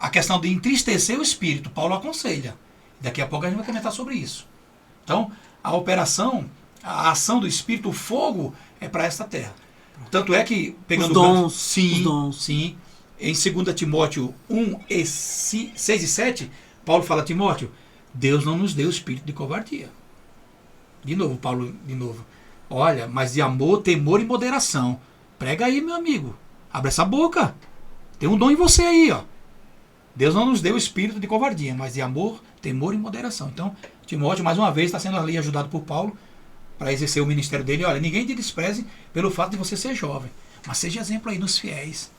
A questão de entristecer o Espírito, Paulo aconselha. Daqui a pouco a gente vai comentar sobre isso. Então, a operação, a ação do Espírito, o fogo, é para esta terra. Tanto é que, pegando Os dons, sim, os dons. sim, em 2 Timóteo 1, 6 e 7, Paulo fala, Timóteo, Deus não nos deu espírito de covardia. De novo, Paulo, de novo. Olha, mas de amor, temor e moderação. Prega aí, meu amigo. Abre essa boca. Tem um dom em você aí, ó. Deus não nos deu espírito de covardia, mas de amor, temor e moderação. Então, Timóteo, mais uma vez, está sendo ali ajudado por Paulo para exercer o ministério dele. Olha, ninguém te despreze pelo fato de você ser jovem, mas seja exemplo aí nos fiéis,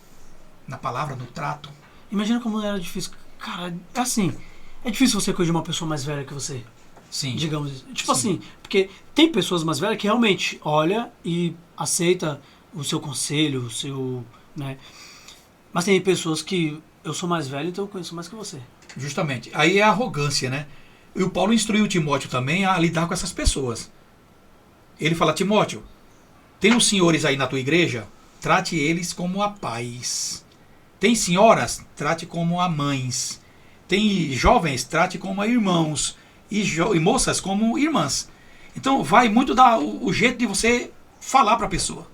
na palavra, no trato. Imagina como era difícil. Cara, assim, é difícil você cuidar de uma pessoa mais velha que você. Sim. Digamos isso. Tipo Sim. assim, porque tem pessoas mais velhas que realmente olha e aceita o seu conselho, o seu, né? Mas tem pessoas que eu sou mais velho, então eu conheço mais que você. Justamente. Aí é a arrogância, né? E o Paulo instruiu Timóteo também a lidar com essas pessoas. Ele fala, Timóteo, tem uns senhores aí na tua igreja, trate eles como a pais. Tem senhoras, trate como a mães. Tem jovens, trate como a irmãos. E moças como irmãs. Então vai muito o jeito de você falar para a pessoa.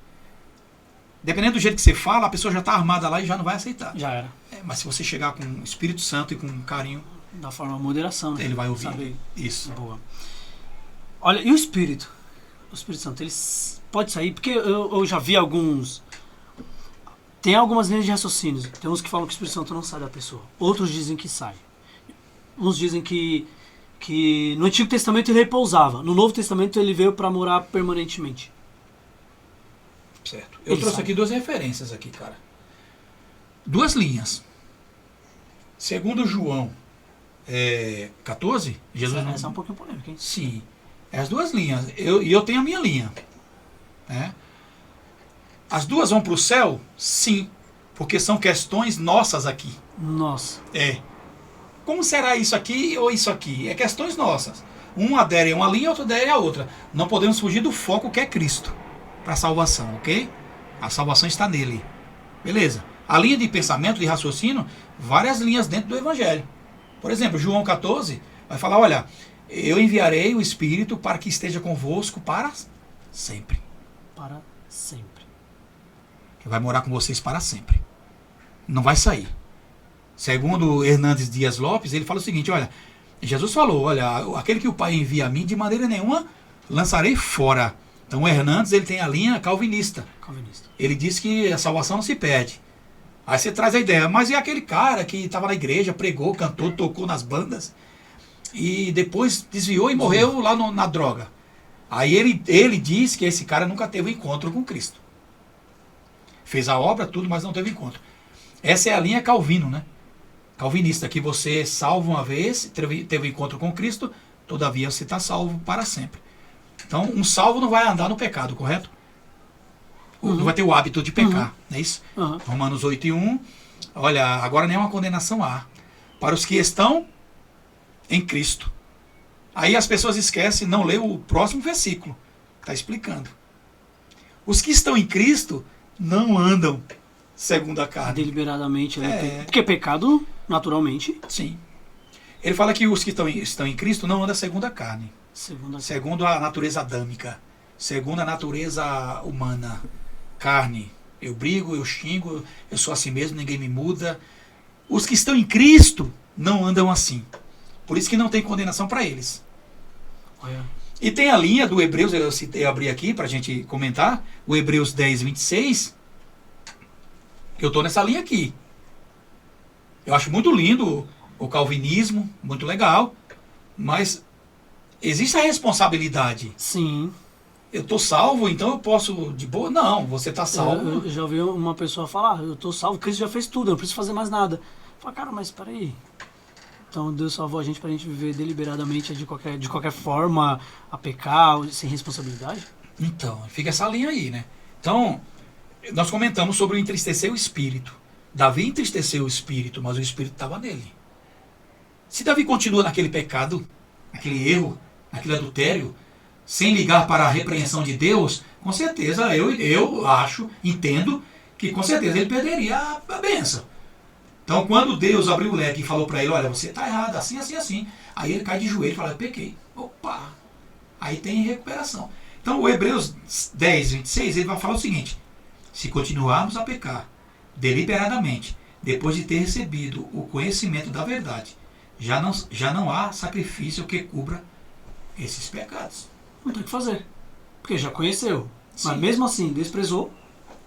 Dependendo do jeito que você fala, a pessoa já está armada lá e já não vai aceitar. Já era. Mas se você chegar com o Espírito Santo e com carinho, Da forma moderação, né? ele vai ouvir. Sabe? Isso. Boa. Olha, e o Espírito? O Espírito Santo, ele pode sair? Porque eu já vi alguns... Tem algumas linhas de raciocínio. Tem uns que falam que o Espírito Santo não sai da pessoa. Outros dizem que sai. Uns dizem que no Antigo Testamento ele repousava. No Novo Testamento ele veio para morar permanentemente. Certo. Eu Ele trouxe sabe. aqui 2 referências aqui, cara. 2 linhas. Segundo João 14, Jesus não... Essa é um pouquinho polêmica, hein? Sim. É as 2 linhas. E eu tenho a minha linha. Né? As 2 vão para o céu? Sim. Porque são questões nossas aqui. Nossa. Como será isso aqui ou isso aqui? É questões nossas. Um adere a uma linha, outro adere a outra. Não podemos fugir do foco que é Cristo para a salvação, ok? A salvação está nele. Beleza. A linha de pensamento, de raciocínio, várias linhas dentro do Evangelho. Por exemplo, João 14 vai falar, olha, eu enviarei o Espírito para que esteja convosco para sempre. Para sempre. Que vai morar com vocês para sempre. Não vai sair. Segundo Hernandes Dias Lopes, ele fala o seguinte, olha, Jesus falou, olha, aquele que o Pai envia a mim, de maneira nenhuma lançarei fora. Então o Hernandes, ele tem a linha calvinista. Ele diz que a salvação não se perde. Aí você traz a ideia, mas e aquele cara que estava na igreja, pregou, cantou, tocou nas bandas, e depois desviou e morreu lá na droga. Aí ele diz que esse cara nunca teve um encontro com Cristo. Fez a obra, tudo, mas não teve encontro. Essa é a linha Calvino, né? Calvinista, que você é salvo uma vez, teve um encontro com Cristo, todavia você está salvo para sempre. Então, um salvo não vai andar no pecado, correto? Não vai ter o hábito de pecar, não é isso? Romanos 8:1, olha, agora nenhuma condenação há para os que estão em Cristo. Aí as pessoas esquecem, não lê o próximo versículo, está explicando. Os que estão em Cristo não andam segundo a carne. Deliberadamente. Porque pecado, naturalmente. Sim. Ele fala que os que estão em Cristo não andam segundo a carne. Segundo a natureza adâmica. Segundo a natureza humana. Carne. Eu brigo, eu xingo, eu sou assim mesmo, ninguém me muda. Os que estão em Cristo não andam assim. Por isso que não tem condenação para eles. E tem a linha do Hebreus, eu abri aqui para a gente comentar, o Hebreus 10:26. Eu estou nessa linha aqui. Eu acho muito lindo o calvinismo, muito legal, mas existe a responsabilidade. Sim. Eu estou salvo, então eu posso de boa? Não, você está salvo. Eu já ouvi uma pessoa falar, eu estou salvo, Cristo já fez tudo, eu não preciso fazer mais nada. Eu falo, cara, mas peraí. Então Deus salvou a gente para a gente viver deliberadamente de qualquer forma, a pecar, sem responsabilidade? Então, fica essa linha aí, né? Então, nós comentamos sobre o entristecer o espírito. Davi entristeceu o espírito, mas o espírito estava nele. Se Davi continua naquele pecado, naquele erro, naquele adultério, sem ligar para a repreensão de Deus, com certeza eu acho, entendo, que com certeza ele perderia a bênção. Então, quando Deus abriu o leque e falou para ele, olha, você está errado, assim, assim, assim, aí ele cai de joelho e fala, eu pequei. Opa! Aí tem recuperação. Então, o Hebreus 10:26, ele vai falar o seguinte, Se continuarmos a pecar deliberadamente, depois de ter recebido o conhecimento da verdade, já não há sacrifício que cubra esses pecados. Não tem o que fazer. Porque já conheceu. Sim. Mas mesmo assim, desprezou.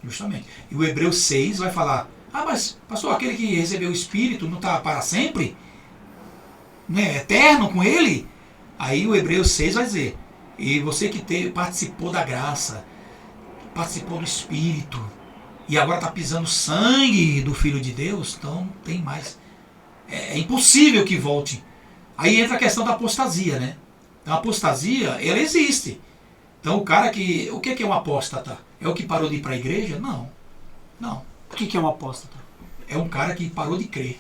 Justamente. E o Hebreus 6 vai falar, mas pastor, aquele que recebeu o Espírito não está para sempre? Não é eterno com ele? Aí o Hebreus 6 vai dizer, e você que participou da graça, participou do Espírito, e agora está pisando sangue do Filho de Deus, então não tem mais. É impossível que volte. Aí entra a questão da apostasia, né? Então, a apostasia, ela existe. Então o cara que... O que é um apóstata? É o que parou de ir para a igreja? Não. Não. O que é um apóstata? É um cara que parou de crer.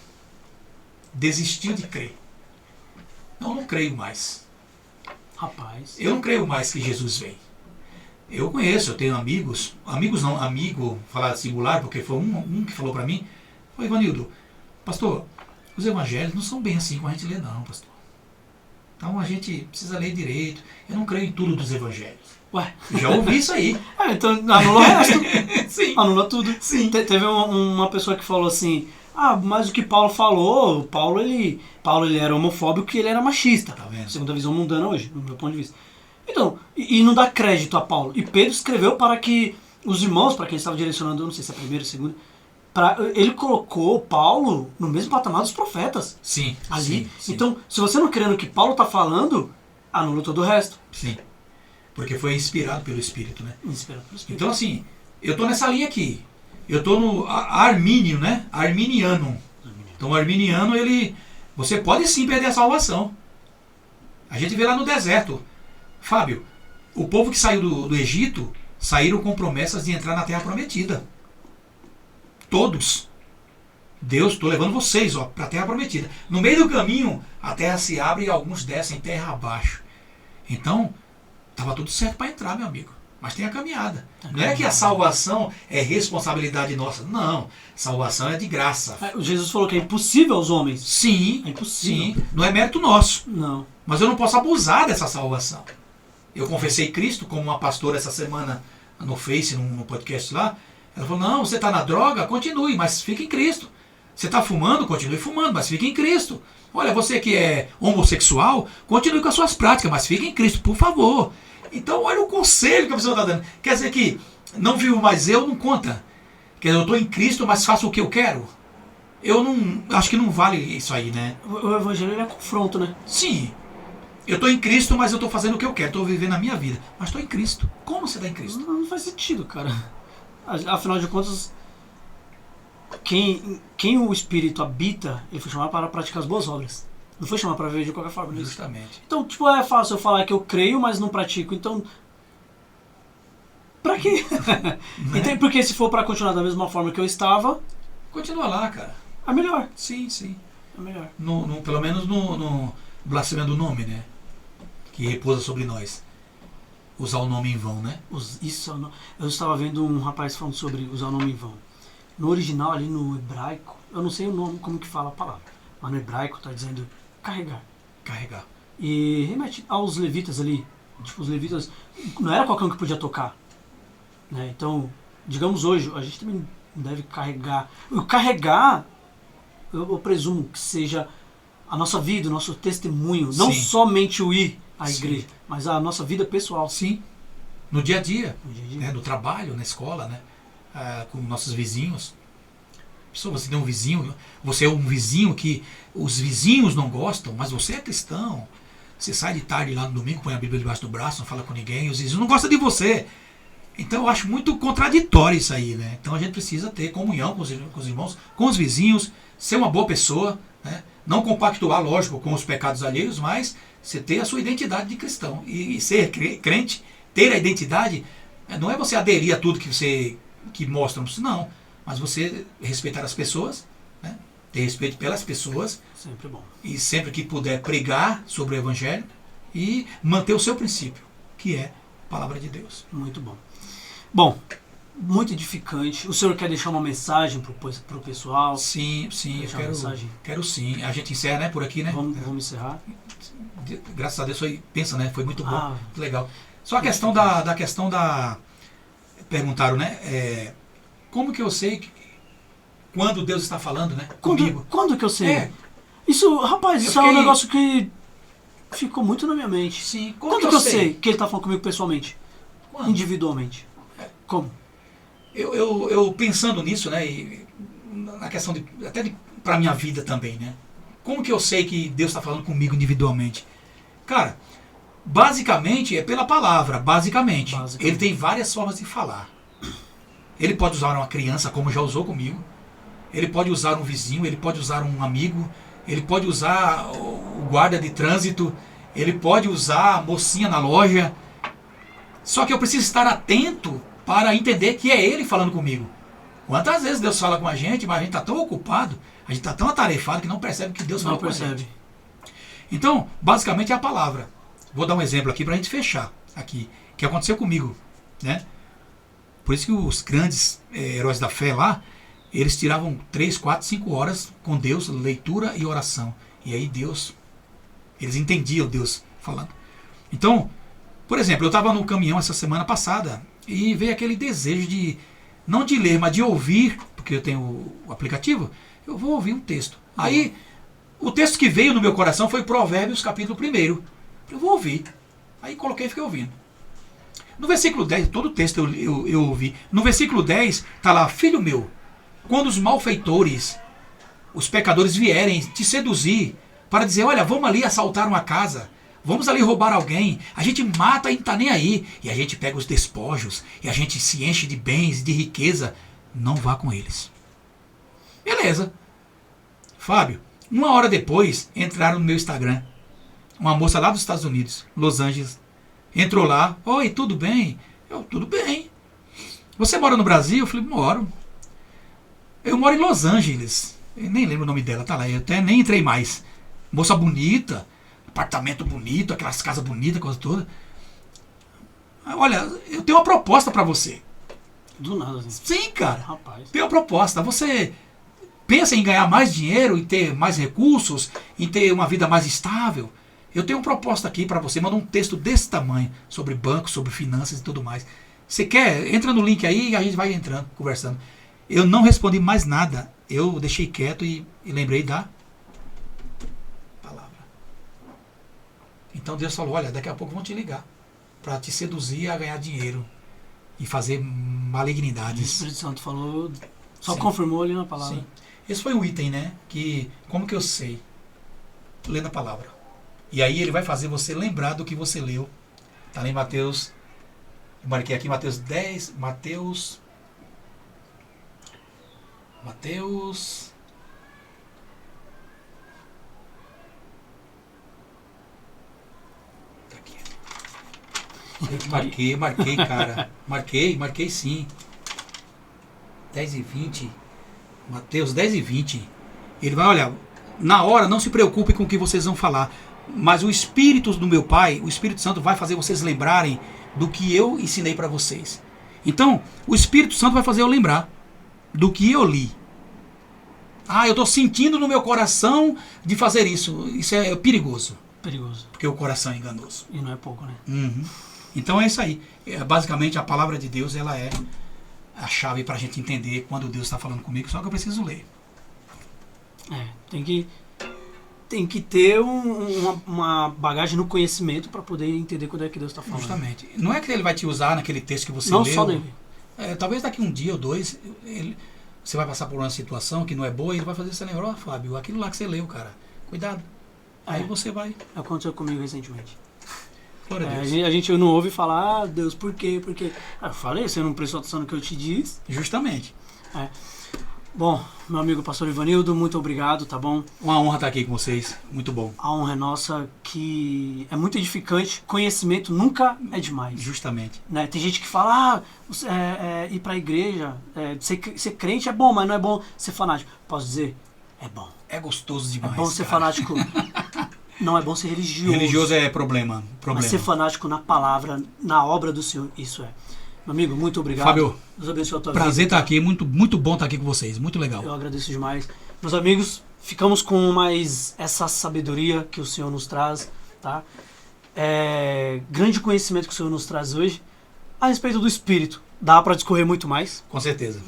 Desistiu de crer. Não creio mais. Rapaz. Eu não creio mais que Jesus vem. Eu conheço, eu tenho amigos não, amigo, falar singular, porque foi um que falou para mim, foi Ivanildo, pastor, os evangelhos não são bem assim como a gente lê não, pastor. Então a gente precisa ler direito. Eu não creio em tudo dos evangelhos. Ué? Já ouvi isso aí. Então anula o resto. Sim. Anula tudo. Sim. Teve uma pessoa que falou assim, mas o que Paulo falou, Paulo ele era homofóbico e ele era machista. Tá vendo? Segundo a visão mundana hoje, no meu ponto de vista. Então, e não dá crédito a Paulo. E Pedro escreveu para que os irmãos, para quem estava direcionando, eu não sei se é a primeira ou a segunda, ele colocou Paulo no mesmo patamar dos profetas. Sim. Ali. Sim, sim. Então, se você não crê no que Paulo está falando, anula todo o resto. Sim. Porque foi inspirado pelo Espírito, né? Inspirado pelo Espírito. Então assim, eu estou nessa linha aqui. Eu estou no armínio, né? Arminiano. Então o arminiano, você pode sim perder a salvação. A gente vê lá no deserto. Fábio, o povo que saiu do Egito, saíram com promessas de entrar na Terra Prometida. Todos. Deus, estou levando vocês para a Terra Prometida. No meio do caminho, a terra se abre e alguns descem terra abaixo. Então, estava tudo certo para entrar, meu amigo. Mas tem a caminhada. Não é que a salvação é responsabilidade nossa. Não. Salvação é de graça. Jesus falou que é impossível aos homens. Sim. É impossível. Sim. Não é mérito nosso. Não. Mas eu não posso abusar dessa salvação. Eu confessei Cristo, como uma pastora essa semana no Face, no podcast lá. Ela falou, não, você está na droga? Continue, mas fique em Cristo. Você está fumando? Continue fumando, mas fique em Cristo. Olha, você que é homossexual, continue com as suas práticas, mas fique em Cristo, por favor. Então, olha o conselho que a pessoa está dando. Quer dizer que não vivo mais eu, não conta. Quer dizer, eu estou em Cristo, mas faço o que eu quero. Eu não... Acho que não vale isso aí, né? O evangelho é confronto, né? Sim. Eu estou em Cristo, mas eu estou fazendo o que eu quero. Estou vivendo a minha vida. Mas estou em Cristo. Como você está em Cristo? Não faz sentido, cara. Afinal de contas, quem o Espírito habita, ele foi chamado para praticar as boas obras. Não foi chamado para viver de qualquer forma. Justamente. Então, tipo, é fácil eu falar que eu creio, mas não pratico. Então, pra quê? Então, porque se for para continuar da mesma forma que eu estava... Continua lá, cara. É melhor. Sim, sim. É melhor. Pelo menos no blasfêmia do nome, né? Que repousa sobre nós. Usar o nome em vão, né? Eu estava vendo um rapaz falando sobre usar o nome em vão. No original, ali no hebraico, eu não sei o nome, como que fala a palavra, mas no hebraico está dizendo carregar. Carregar. E remete aos levitas ali. Tipo, os levitas, não era qualquer um que podia tocar. Né? Então, digamos hoje, a gente também deve carregar. O carregar, eu presumo que seja a nossa vida, o nosso testemunho. Não Sim. somente o ir à Sim. igreja, mas a nossa vida pessoal. Sim. No dia a dia. No dia a dia. Né? No trabalho, na escola, né? Com nossos vizinhos. Você tem um vizinho, você é um vizinho que os vizinhos não gostam, mas você é cristão. Você sai de tarde lá no domingo, põe a Bíblia debaixo do braço, não fala com ninguém, os vizinhos não gostam de você. Então eu acho muito contraditório isso aí, né? Então a gente precisa ter comunhão com os irmãos, com os vizinhos, ser uma boa pessoa, né? Não compactuar, lógico, com os pecados alheios, mas você ter a sua identidade de cristão. E ser crente, ter a identidade, não é você aderir a tudo que mostram, não. Mas você respeitar as pessoas, né? Ter respeito pelas pessoas. Sempre bom. E sempre que puder pregar sobre o Evangelho e manter o seu princípio, que é a palavra de Deus. Muito bom. Bom, muito edificante. O senhor quer deixar uma mensagem para o pessoal? Sim, eu quero sim. A gente encerra, né, por aqui, né? Vamos encerrar. Graças a Deus foi muito bom, muito legal. Só a questão da perguntaram, né? como que eu sei quando Deus está falando, né? Comigo. Quando que eu sei? É. Isso, rapaz, Eu isso é um fiquei- negócio que ficou muito na minha mente. Sim. Quando que eu sei que ele tá falando comigo pessoalmente? Quando? Individualmente. Como? Eu pensando nisso, né? E na questão para minha vida também, né? Como que eu sei que Deus está falando comigo individualmente? Cara, basicamente é pela palavra, basicamente. Ele tem várias formas de falar. Ele pode usar uma criança, como já usou comigo. Ele pode usar um vizinho, ele pode usar um amigo, ele pode usar o guarda de trânsito, ele pode usar a mocinha na loja. Só que eu preciso estar atento para entender que é ele falando comigo. Quantas vezes Deus fala com a gente, mas a gente está tão ocupado, a gente está tão atarefado que não percebe que Deus falou com a gente. Então, basicamente é a palavra. Vou dar um exemplo aqui para a gente fechar aqui, que aconteceu comigo, né? Por isso que os grandes heróis da fé lá, eles tiravam 3, 4, 5 horas com Deus, leitura e oração. E aí Deus, eles entendiam Deus falando. Então, por exemplo, eu estava no caminhão essa semana passada e veio aquele desejo de, não de ler, mas de ouvir, porque eu tenho o aplicativo, eu vou ouvir um texto. Aí, o texto que veio no meu coração foi Provérbios, capítulo 1. Eu vou ouvir. Aí coloquei e fiquei ouvindo. No versículo 10, todo o texto eu ouvi. No versículo 10, está lá, filho meu, quando os malfeitores, os pecadores vierem te seduzir para dizer, olha, vamos ali assaltar uma casa, vamos ali roubar alguém, a gente mata e não está nem aí, e a gente pega os despojos, e a gente se enche de bens, de riqueza, não vá com eles. Beleza. Fábio, 1 hora depois, entraram no meu Instagram, uma moça lá dos Estados Unidos, Los Angeles, entrou lá, oi, tudo bem? Eu, tudo bem. Você mora no Brasil? Eu falei, moro. Eu moro em Los Angeles. Eu nem lembro o nome dela, tá lá. Eu até nem entrei mais. Moça bonita, apartamento bonito, aquelas casas bonitas, coisa toda. Olha, eu tenho uma proposta pra você. Do nada. Assim. Sim, cara. Rapaz. Tenho uma proposta. Você pensa em ganhar mais dinheiro, em ter mais recursos, em ter uma vida mais estável? Eu tenho uma proposta aqui para você, manda um texto desse tamanho, sobre bancos, sobre finanças e tudo mais. Você quer? Entra no link aí e a gente vai entrando, conversando. Eu não respondi mais nada. Eu deixei quieto e lembrei da palavra. Então Deus falou, olha, daqui a pouco vão te ligar para te seduzir a ganhar dinheiro e fazer O malignidades. Espírito Santo falou, só Sim. confirmou ali na palavra. Sim. Esse foi um item, né? Que, como que eu sei? Lendo a palavra. E aí ele vai fazer você lembrar do que você leu. Está lá em Mateus. Eu marquei aqui Mateus 10. Mateus. Tá aqui. Marquei, cara. Marquei sim. 10:20. Mateus 10:20. Ele vai, olha, na hora não se preocupe com o que vocês vão falar. Mas o Espírito do meu Pai, o Espírito Santo vai fazer vocês lembrarem do que eu ensinei para vocês. Então, o Espírito Santo vai fazer eu lembrar do que eu li. Ah, eu estou sentindo no meu coração de fazer isso. Isso é perigoso. Perigoso. Porque o coração é enganoso. E não é pouco, né? Uhum. Então é isso aí. Basicamente, a palavra de Deus, ela é a chave para a gente entender quando Deus está falando comigo, só que eu preciso ler. Tem que ter uma bagagem no conhecimento para poder entender quando é que Deus está falando. Justamente. Não é que ele vai te usar naquele texto que você não leu. Só nele. Talvez daqui um dia ou dois, você vai passar por uma situação que não é boa e ele vai fazer você lembrar, Fábio, aquilo lá que você leu, cara. Cuidado. Aí você vai. Aconteceu comigo recentemente. Glória a Deus. A gente não ouve falar, Deus, por quê? Porque eu falei, você não prestou atenção no que eu te disse. Justamente. Bom, meu amigo pastor Ivanildo, muito obrigado, tá bom? Uma honra estar aqui com vocês. Muito bom. A honra é nossa, que é muito edificante. Conhecimento nunca é demais. Justamente. Né? Tem gente que fala, ir pra igreja, ser crente é bom, mas não é bom ser fanático. Posso dizer, é bom. É gostoso demais. É bom ser cara. fanático. Não é bom ser religioso. Religioso é problema. Mas ser fanático na palavra, na obra do Senhor, isso é. Meu amigo, muito obrigado. Fábio, Deus abençoe a tua prazer vida. estar aqui. Muito bom estar aqui com vocês. Muito legal. Eu agradeço demais. Meus amigos, ficamos com mais essa sabedoria que o Senhor nos traz, tá? Grande conhecimento que o Senhor nos traz hoje a respeito do Espírito. Dá para discorrer muito mais. Com certeza.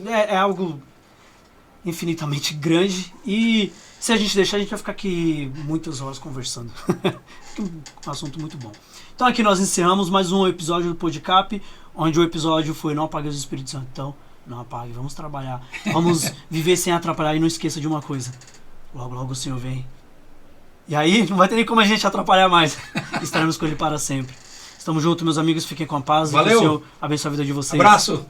É algo infinitamente grande. E se a gente deixar, a gente vai ficar aqui muitas horas conversando. Um assunto muito bom. Então aqui nós encerramos mais um episódio do Podcap, onde o episódio foi Não Apague os Espíritos Santo. Então, não apague, vamos trabalhar. Vamos viver sem atrapalhar e não esqueça de uma coisa. Logo, logo o Senhor vem. E aí, não vai ter nem como a gente atrapalhar mais. Estaremos com Ele para sempre. Estamos juntos, meus amigos. Fiquem com a paz. Valeu. Que o Senhor abençoe a vida de vocês. Abraço.